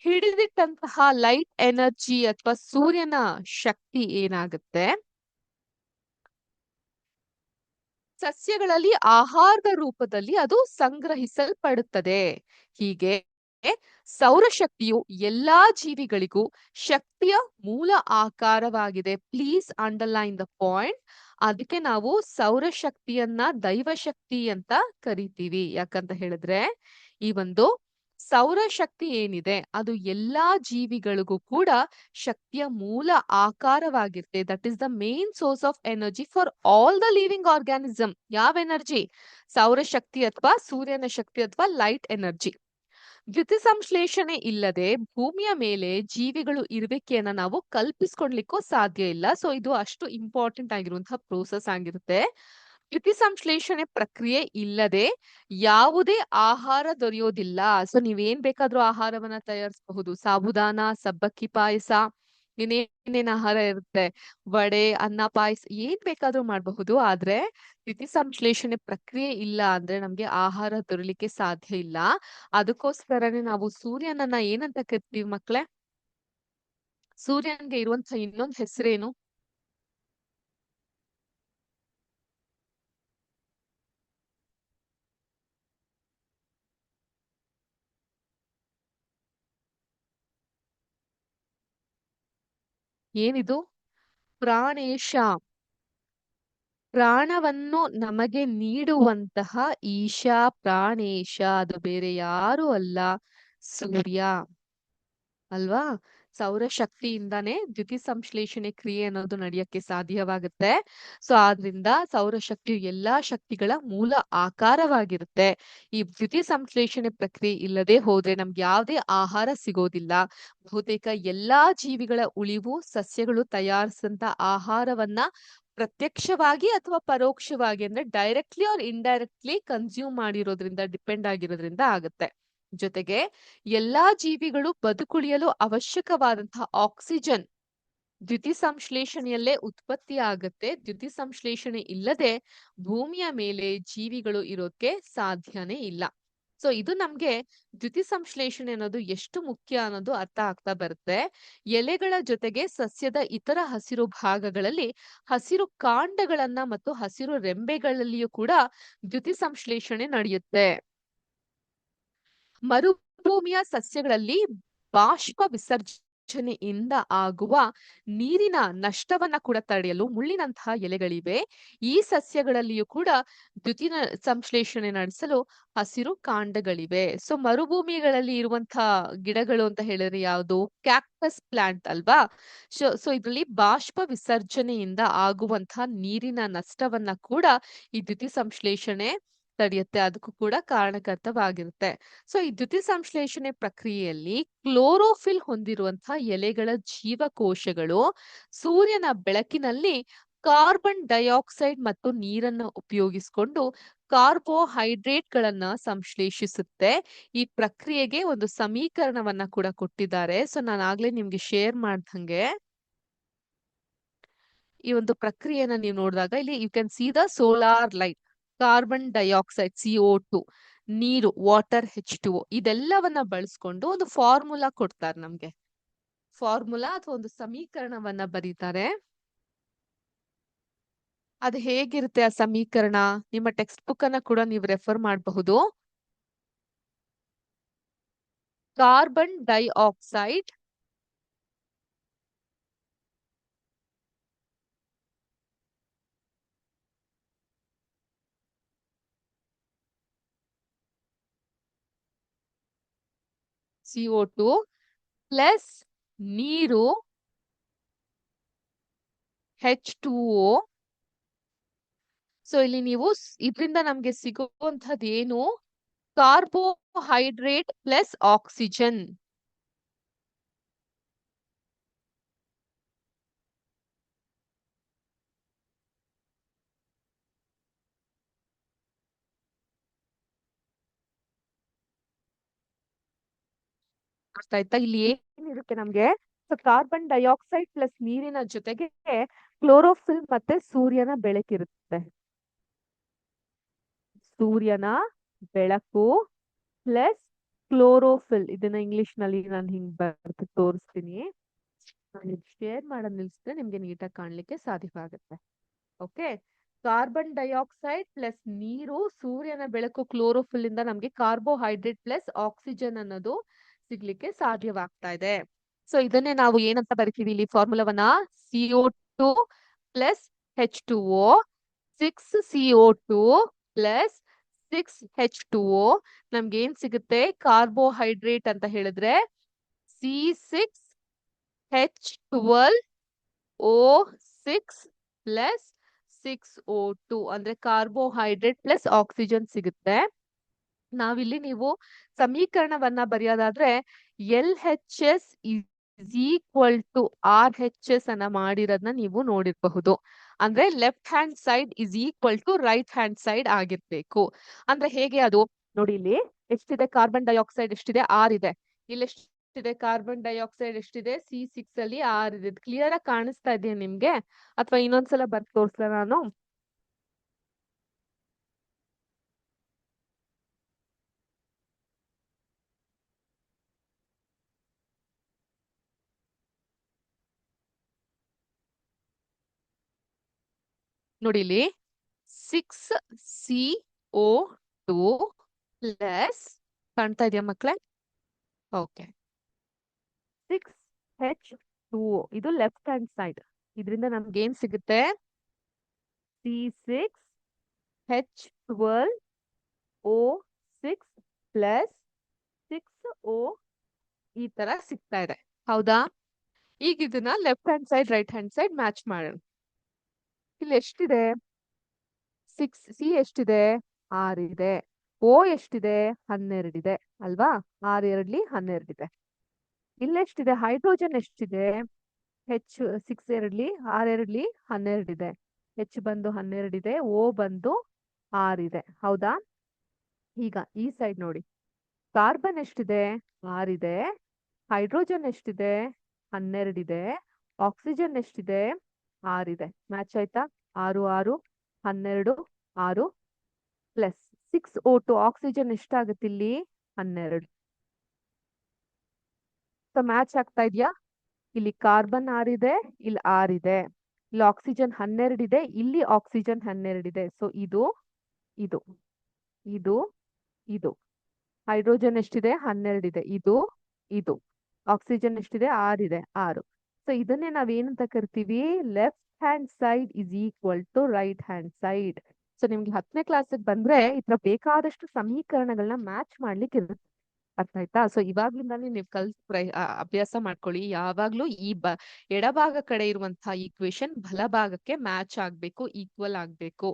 ಹಿಡಿದಿಟ್ಟಂತಹ ಲೈಟ್ ಎನರ್ಜಿ ಅಥವಾ ಸೂರ್ಯನ ಶಕ್ತಿ ಏನಾಗುತ್ತೆ, ಸಸ್ಯಗಳಲ್ಲಿ ಆಹಾರದ ರೂಪದಲ್ಲಿ ಅದು ಸಂಗ್ರಹಿಸಲ್ಪಡುತ್ತದೆ. ಹೀಗೆ ಸೌರಶಕ್ತಿಯು ಎಲ್ಲಾ ಜೀವಿಗಳಿಗೂ ಶಕ್ತಿಯ ಮೂಲ ಆಕಾರವಾಗಿದೆ. Please underline the point. ಅದಕ್ಕೆ ನಾವು ಸೌರಶಕ್ತಿಯನ್ನ ದೈವಶಕ್ತಿ ಅಂತ ಕರಿತೀವಿ. ಯಾಕಂತ ಹೇಳಿದ್ರೆ ಈ ಒಂದು ಸೌರಶಕ್ತಿ ಏನಿದೆ ಅದು ಎಲ್ಲಾ ಜೀವಿಗಳಿಗೂ ಕೂಡ ಶಕ್ತಿಯ ಮೂಲ ಆಕಾರವಾಗಿರುತ್ತೆ. That is the main source of energy for all the living organism. ಯಾವ ಎನರ್ಜಿ? ಸೌರಶಕ್ತಿ ಅಥವಾ ಸೂರ್ಯನ ಶಕ್ತಿ ಅಥವಾ ಲೈಟ್ ಎನರ್ಜಿ. ದ್ಯುತಿ ಸಂಶ್ಲೇಷಣೆ ಇಲ್ಲದೆ ಭೂಮಿಯ ಮೇಲೆ ಜೀವಿಗಳು ಇರುವಿಕೆಯನ್ನ ನಾವು ಕಲ್ಪಿಸ್ಕೊಳ್ಲಿಕ್ಕೂ ಸಾಧ್ಯ ಇಲ್ಲ. ಸೊ ಇದು ಅಷ್ಟು ಇಂಪಾರ್ಟೆಂಟ್ ಆಗಿರುವಂತಹ ಪ್ರೋಸೆಸ್ ಆಗಿರುತ್ತೆ. ದ್ಯುತಿ ಸಂಶ್ಲೇಷಣೆ ಪ್ರಕ್ರಿಯೆ ಇಲ್ಲದೆ ಯಾವುದೇ ಆಹಾರ ದೊರೆಯೋದಿಲ್ಲ. ಸೊ ನೀವೇನ್ ಬೇಕಾದ್ರೂ ಆಹಾರವನ್ನ ತಯಾರಿಸಬಹುದು. ಸಾಬುದಾನ, ಸಬ್ಬಕ್ಕಿ ಪಾಯಸ, ಇನ್ನೇನೇನ್ ಆಹಾರ ಇರುತ್ತೆ, ವಡೆ, ಅನ್ನ, ಪಾಯಸ, ಏನ್ ಬೇಕಾದ್ರೂ ಮಾಡಬಹುದು. ಆದ್ರೆ ದ್ಯುತಿ ಸಂಶ್ಲೇಷಣೆ ಪ್ರಕ್ರಿಯೆ ಇಲ್ಲ ಅಂದ್ರೆ ನಮ್ಗೆ ಆಹಾರ ದೊರಲಿಕ್ಕೆ ಸಾಧ್ಯ ಇಲ್ಲ. ಅದಕ್ಕೋಸ್ಕರನೇ ನಾವು ಸೂರ್ಯನನ್ನ ಏನಂತ ಕರಿತೀವಿ ಮಕ್ಳೇ? ಸೂರ್ಯನ್ಗೆ ಇರುವಂತಹ ಇನ್ನೊಂದು ಹೆಸರೇನು? ಏನಿದು? ಪ್ರಾಣೇಶ. ಪ್ರಾಣವನ್ನು ನಮಗೆ ನೀಡುವಂತಹ ಈಶಾ, ಪ್ರಾಣೇಶ, ಅದು ಬೇರೆ ಯಾರು ಅಲ್ಲ, ಸೂರ್ಯ ಅಲ್ವಾ? ಸೌರಶಕ್ತಿಯಿಂದಾನೇ ದ್ಯುತಿ ಸಂಶ್ಲೇಷಣೆ ಕ್ರಿಯೆ ಅನ್ನೋದು ನಡೆಯಕ್ಕೆ ಸಾಧ್ಯವಾಗುತ್ತೆ. ಸೊ ಆದ್ರಿಂದ ಸೌರಶಕ್ತಿಯು ಎಲ್ಲಾ ಶಕ್ತಿಗಳ ಮೂಲ ಆಕಾರವಾಗಿರುತ್ತೆ. ಈ ದ್ಯುತಿ ಸಂಶ್ಲೇಷಣೆ ಪ್ರಕ್ರಿಯೆ ಇಲ್ಲದೆ ಹೋದ್ರೆ ನಮ್ಗೆ ಯಾವುದೇ ಆಹಾರ ಸಿಗೋದಿಲ್ಲ. ಬಹುತೇಕ ಎಲ್ಲಾ ಜೀವಿಗಳ ಉಳಿವು ಸಸ್ಯಗಳು ತಯಾರಿಸಿದಂತ ಆಹಾರವನ್ನ ಪ್ರತ್ಯಕ್ಷವಾಗಿ ಅಥವಾ ಪರೋಕ್ಷವಾಗಿ ಅಂದ್ರೆ ಡೈರೆಕ್ಟ್ಲಿ ಆರ್ ಇಂಡೈರೆಕ್ಟ್ಲಿ ಕನ್ಸ್ಯೂಮ್ ಮಾಡಿರೋದ್ರಿಂದ, ಡಿಪೆಂಡ್ ಆಗಿರೋದ್ರಿಂದ ಆಗುತ್ತೆ. ಜೊತೆಗೆ ಎಲ್ಲಾ ಜೀವಿಗಳು ಬದುಕುಳಿಯಲು ಅವಶ್ಯಕವಾದಂತಹ ಆಕ್ಸಿಜನ್ ದ್ಯುತಿ ಸಂಶ್ಲೇಷಣೆಯಲ್ಲೇ ಉತ್ಪತ್ತಿ ಆಗತ್ತೆ. ದ್ಯುತಿ ಸಂಶ್ಲೇಷಣೆ ಇಲ್ಲದೆ ಭೂಮಿಯ ಮೇಲೆ ಜೀವಿಗಳು ಇರೋಕೆ ಸಾಧ್ಯನೇ ಇಲ್ಲ. ಸೊ ಇದು ನಮ್ಗೆ ದ್ಯುತಿ ಸಂಶ್ಲೇಷಣೆ ಅನ್ನೋದು ಎಷ್ಟು ಮುಖ್ಯ ಅನ್ನೋದು ಅರ್ಥ ಆಗ್ತಾ ಬರುತ್ತೆ. ಎಲೆಗಳ ಜೊತೆಗೆ ಸಸ್ಯದ ಇತರ ಹಸಿರು ಭಾಗಗಳಲ್ಲಿ ಹಸಿರು ಕಾಂಡಗಳನ್ನ ಮತ್ತು ಹಸಿರು ರೆಂಬೆಗಳಲ್ಲಿಯೂ ಕೂಡ ದ್ಯುತಿ ಸಂಶ್ಲೇಷಣೆ ನಡೆಯುತ್ತೆ. ಮರುಭೂಮಿಯ ಸಸ್ಯಗಳಲ್ಲಿ ಬಾಷ್ಪ ವಿಸರ್ಜನೆಯಿಂದ ಆಗುವ ನೀರಿನ ನಷ್ಟವನ್ನ ಕೂಡ ತಡೆಯಲು ಮುಳ್ಳಿನಂತಹ ಎಲೆಗಳಿವೆ. ಈ ಸಸ್ಯಗಳಲ್ಲಿಯೂ ಕೂಡ ದ್ಯುತಿ ಸಂಶ್ಲೇಷಣೆ ನಡೆಸಲು ಹಸಿರು ಕಾಂಡಗಳಿವೆ. ಸೊ ಮರುಭೂಮಿಗಳಲ್ಲಿ ಇರುವಂತಹ ಗಿಡಗಳು ಅಂತ ಹೇಳಿದ್ರೆ ಯಾವುದು? ಕ್ಯಾಕ್ಟಸ್ ಪ್ಲಾಂಟ್ ಅಲ್ವಾ? ಸೊ ಇದರಲ್ಲಿ ಬಾಷ್ಪ ವಿಸರ್ಜನೆಯಿಂದ ಆಗುವಂತಹ ನೀರಿನ ನಷ್ಟವನ್ನ ಕೂಡ ಈ ದ್ಯುತಿ ಸಂಶ್ಲೇಷಣೆ ತಡೆಯುತ್ತೆ. ಅದಕ್ಕೂ ಕೂಡ ಕಾರಣಕರ್ತವಾಗಿರುತ್ತೆ. ಸೊ ಈ ದ್ಯುತಿ ಸಂಶ್ಲೇಷಣೆ ಪ್ರಕ್ರಿಯೆಯಲ್ಲಿ ಕ್ಲೋರೋಫಿಲ್ ಹೊಂದಿರುವಂತಹ ಎಲೆಗಳ ಜೀವಕೋಶಗಳು ಸೂರ್ಯನ ಬೆಳಕಿನಲ್ಲಿ ಕಾರ್ಬನ್ ಡೈಆಕ್ಸೈಡ್ ಮತ್ತು ನೀರನ್ನು ಉಪಯೋಗಿಸಿಕೊಂಡು ಕಾರ್ಬೋಹೈಡ್ರೇಟ್ ಗಳನ್ನ ಸಂಶ್ಲೇಷಿಸುತ್ತೆ. ಈ ಪ್ರಕ್ರಿಯೆಗೆ ಒಂದು ಸಮೀಕರಣವನ್ನ ಕೂಡ ಕೊಟ್ಟಿದ್ದಾರೆ. ಸೊ ನಾನು ಆಗ್ಲೇ ನಿಮ್ಗೆ ಶೇರ್ ಮಾಡ್ದಂಗೆ ಈ ಒಂದು ಪ್ರಕ್ರಿಯೆನ ನೀವು ನೋಡಿದಾಗ ಇಲ್ಲಿ you can see the solar light, carbon dioxide CO2, ನೀರು ವಾಟರ್ H2O ಇದೆಲ್ಲವನ್ನ ಬಳಸ್ಕೊಂಡು ಒಂದು ಫಾರ್ಮುಲಾ ಕೊಡ್ತಾರೆ ನಮ್ಗೆ. ಫಾರ್ಮುಲಾ ಅಥವಾ ಒಂದು ಸಮೀಕರಣವನ್ನ ಬರೀತಾರೆ. ಅದು ಹೇಗಿರುತ್ತೆ ಆ ಸಮೀಕರಣ? ನಿಮ್ಮ ಟೆಕ್ಸ್ಟ್ ಬುಕ್ ಅನ್ನ ಕೂಡ ನೀವು ರೆಫರ್ ಮಾಡಬಹುದು. ಕಾರ್ಬನ್ ಡೈಆಕ್ಸೈಡ್ CO2 ಪ್ಲಸ್ ನೀರು H2O. ಸೊ ಇಲ್ಲಿ ನೀವು ಇದರಿಂದ ನಮ್ಗೆ ಸಿಗುವಂತದ್ದು ಏನು? Carbohydrate plus oxygen. ಅರ್ಥ ಆಯ್ತಾ? ಇಲ್ಲಿ ಏನಿರುತ್ತೆ ನಮ್ಗೆ? ಸೊ ಕಾರ್ಬನ್ ಡೈಆಕ್ಸೈಡ್ ಪ್ಲಸ್ ನೀರಿನ ಜೊತೆಗೆ ಕ್ಲೋರೋಫಿಲ್ ಮತ್ತೆ ಸೂರ್ಯನ ಬೆಳಕಿರುತ್ತೆ. ಸೂರ್ಯನ ಬೆಳಕು ಪ್ಲಸ್ ಕ್ಲೋರೋಫಿಲ್. ಇದನ್ನ ಇಂಗ್ಲಿಷ್ ನಲ್ಲಿ ನಾನು ಹಿಂಗ್ ಬರ್ದು ತೋರಿಸ್ತೀನಿ. ಶೇರ್ ಮಾಡೋದ್ ನಿಲ್ಸಿದ್ರೆ ನಿಮ್ಗೆ ನೀಟಾಗಿ ಕಾಣ್ಲಿಕ್ಕೆ ಸಾಧ್ಯವಾಗುತ್ತೆ. ಓಕೆ, ಕಾರ್ಬನ್ ಡೈಆಕ್ಸೈಡ್ ಪ್ಲಸ್ ನೀರು, ಸೂರ್ಯನ ಬೆಳಕು, ಕ್ಲೋರೋಫಿಲ್ ಇಂದ ನಮ್ಗೆ ಕಾರ್ಬೋಹೈಡ್ರೇಟ್ ಪ್ಲಸ್ ಆಕ್ಸಿಜನ್ ಅನ್ನೋದು ಸಿಗ್ಲಿಕ್ಕೆ ಸಾಧ್ಯವಾಗ್ತಾ ಇದೆ. ಸೊ ಇದನ್ನೇ ನಾವು ಏನಂತ ಬರಿತೀವಿ ಇಲ್ಲಿ ಫಾರ್ಮುಲಾವನ್ನ? CO2 plus H2O, 6CO2 plus 6H2O. ನಮ್ಗೆ ಏನ್ ಸಿಗುತ್ತೆ? ಕಾರ್ಬೋಹೈಡ್ರೇಟ್ ಅಂತ ಹೇಳಿದ್ರೆ C6H12O6 ಪ್ಲಸ್ 6O2 ಅಂದ್ರೆ ಕಾರ್ಬೋಹೈಡ್ರೇಟ್ ಪ್ಲಸ್ ಆಕ್ಸಿಜನ್ ಸಿಗುತ್ತೆ. ನಾವಿಲ್ಲಿ ನೀವು ಸಮೀಕರಣವನ್ನ ಬರೆಯೋದಾದ್ರೆ LHS is equal to RHS ಅನ್ನ ಮಾಡಿರೋದನ್ನ ನೀವು ನೋಡಿರಬಹುದು. ಅಂದ್ರೆ left hand side is equal to right hand side ಆಗಿರ್ಬೇಕು. ಅಂದ್ರೆ ಹೇಗೆ ಅದು? ನೋಡಿ ಇಲ್ಲಿ ಎಷ್ಟಿದೆ ಕಾರ್ಬನ್ ಡೈಆಕ್ಸೈಡ್, ಎಷ್ಟಿದೆ? 6 ಇದೆ. ಇಲ್ಲಿ ಎಷ್ಟಿದೆ ಕಾರ್ಬನ್ ಡೈಆಕ್ಸೈಡ್? ಎಷ್ಟಿದೆ? C6 ಅಲ್ಲಿ 6 ಇದೆ. ಕ್ಲಿಯರ್ ಆಗಿ ಕಾಣಿಸ್ತಾ ಇದೆಯಾ ನಿಮ್ಗೆ? ಅಥವಾ ಇನ್ನೊಂದ್ಸಲ ಬರ್ದು ತೋರ್ಸ್ಲಾ ನಾನು? ನೋಡಿ ಇಲ್ಲಿ 6CO2 ಪ್ಲಸ್, ಕಾಣ್ತಾ ಇದೆಯಾ ಮಕ್ಳೇ? ಓಕೆ, 6H2O ಇದು ಲೆಫ್ಟ್ ಹ್ಯಾಂಡ್ ಸೈಡ್. ಇದರಿಂದ ನಮ್ಗೆ ಏನ್ ಸಿಗುತ್ತೆ? C6H12O6 ಪ್ಲಸ್ 6O ಈ ತರ ಸಿಗ್ತಾ ಇದೆ. ಹೌದಾ? ಈಗ ಇದನ್ನ left hand side right hand side match ಮಾಡೋಣ. ಇಲ್ಲಿ ಎಷ್ಟಿದೆ? C ಎಷ್ಟಿದೆ? 6 ಇದೆ. O ಎಷ್ಟಿದೆ? 12 ಇದೆ ಅಲ್ವಾ? 6 2 12 ಇದೆ. ಇಲ್ಲೆಷ್ಟಿದೆ? ಹೈಡ್ರೋಜನ್ ಎಷ್ಟಿದೆ? H6 2 6 2 12 ಇದೆ. H ಬಂದು 12 ಇದೆ. O ಬಂದು 6 ಇದೆ. ಹೌದಾ? ಈಗ ಈ ಸೈಡ್ ನೋಡಿ, ಕಾರ್ಬನ್ ಎಷ್ಟಿದೆ? 6 ಇದೆ. ಹೈಡ್ರೋಜನ್ ಎಷ್ಟಿದೆ? 12 ಇದೆ. ಆಕ್ಸಿಜನ್ ಎಷ್ಟಿದೆ? 6 ಇದೆ. ಮ್ಯಾಚ್ ಆಯ್ತಾ? 6 6 12 6 ಪ್ಲಸ್ 6O2 ಆಕ್ಸಿಜನ್ ಎಷ್ಟಾಗುತ್ತೆ ಇಲ್ಲಿ 12. ಸೊ ಮ್ಯಾಚ್ ಆಗ್ತಾ ಇದೆಯಾ? ಇಲ್ಲಿ ಕಾರ್ಬನ್ 6 ಇದೆ, ಇಲ್ಲಿ 6 ಇದೆ. ಇಲ್ಲಿ ಆಕ್ಸಿಜನ್ 12 ಇದೆ, ಇಲ್ಲಿ ಆಕ್ಸಿಜನ್ 12 ಇದೆ. ಸೊ ಇದು ಇದು ಇದು ಇದು ಹೈಡ್ರೋಜನ್ ಎಷ್ಟಿದೆ? 12 ಇದೆ. ಇದು ಆಕ್ಸಿಜನ್ ಎಷ್ಟಿದೆ? 6 ಇದೆ, 6. ಸೊ ಇದನ್ನೇ ನಾವೇನಂತ ಕರಿತೀವಿ? Left hand side is equal to right hand side. So ನಿಮ್ಗೆ 10ನೇ ಕ್ಲಾಸಿಗೆ ಬಂದ್ರೆ ಇದ್ರ ಬೇಕಾದಷ್ಟು ಸಮೀಕರಣಗಳನ್ನ ಮ್ಯಾಚ್ ಮಾಡ್ಲಿಕ್ಕೆ ಇರುತ್ತೆ. ಅರ್ಥ ಆಯ್ತಾ? ಸೊ ಇವಾಗ್ಲಿಂದಾನೇ ನೀವು ಅಭ್ಯಾಸ ಮಾಡ್ಕೊಳ್ಳಿ. ಯಾವಾಗ್ಲೂ ಎಡಭಾಗ ಕಡೆ ಇರುವಂತಹ ಈಕ್ವೇಶನ್ ಬಲಭಾಗಕ್ಕೆ ಮ್ಯಾಚ್ ಆಗ್ಬೇಕು, ಈಕ್ವಲ್ ಆಗ್ಬೇಕು.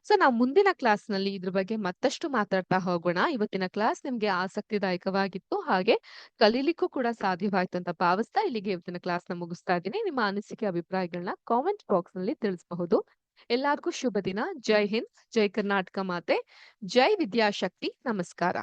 ಸೊ ನಾವು ಮುಂದಿನ ಕ್ಲಾಸ್ ನಲ್ಲಿ ಇದ್ರ ಬಗ್ಗೆ ಮತ್ತಷ್ಟು ಮಾತಾಡ್ತಾ ಹೋಗೋಣ. ಇವತ್ತಿನ ಕ್ಲಾಸ್ ನಿಮ್ಗೆ ಆಸಕ್ತಿದಾಯಕವಾಗಿತ್ತು, ಹಾಗೆ ಕಲೀಲಿಕ್ಕೂ ಕೂಡ ಸಾಧ್ಯವಾಯ್ತು ಅಂತ ಭಾವಿಸ್ತಾ ಇಲ್ಲಿಗೆ ಇವತ್ತಿನ ಕ್ಲಾಸ್ ನ ಮುಗಿಸ್ತಾ ಇದ್ದೀನಿ. ನಿಮ್ಮ ಅನಿಸಿಕೆ ಅಭಿಪ್ರಾಯಗಳನ್ನ ಕಾಮೆಂಟ್ ಬಾಕ್ಸ್ ನಲ್ಲಿ ತಿಳಿಸಬಹುದು. ಎಲ್ಲರಿಗೂ ಶುಭ ದಿನ. ಜೈ ಹಿಂದ್, ಜೈ ಕರ್ನಾಟಕ ಮಾತೆ, ಜೈ ವಿದ್ಯಾಶಕ್ತಿ. ನಮಸ್ಕಾರ.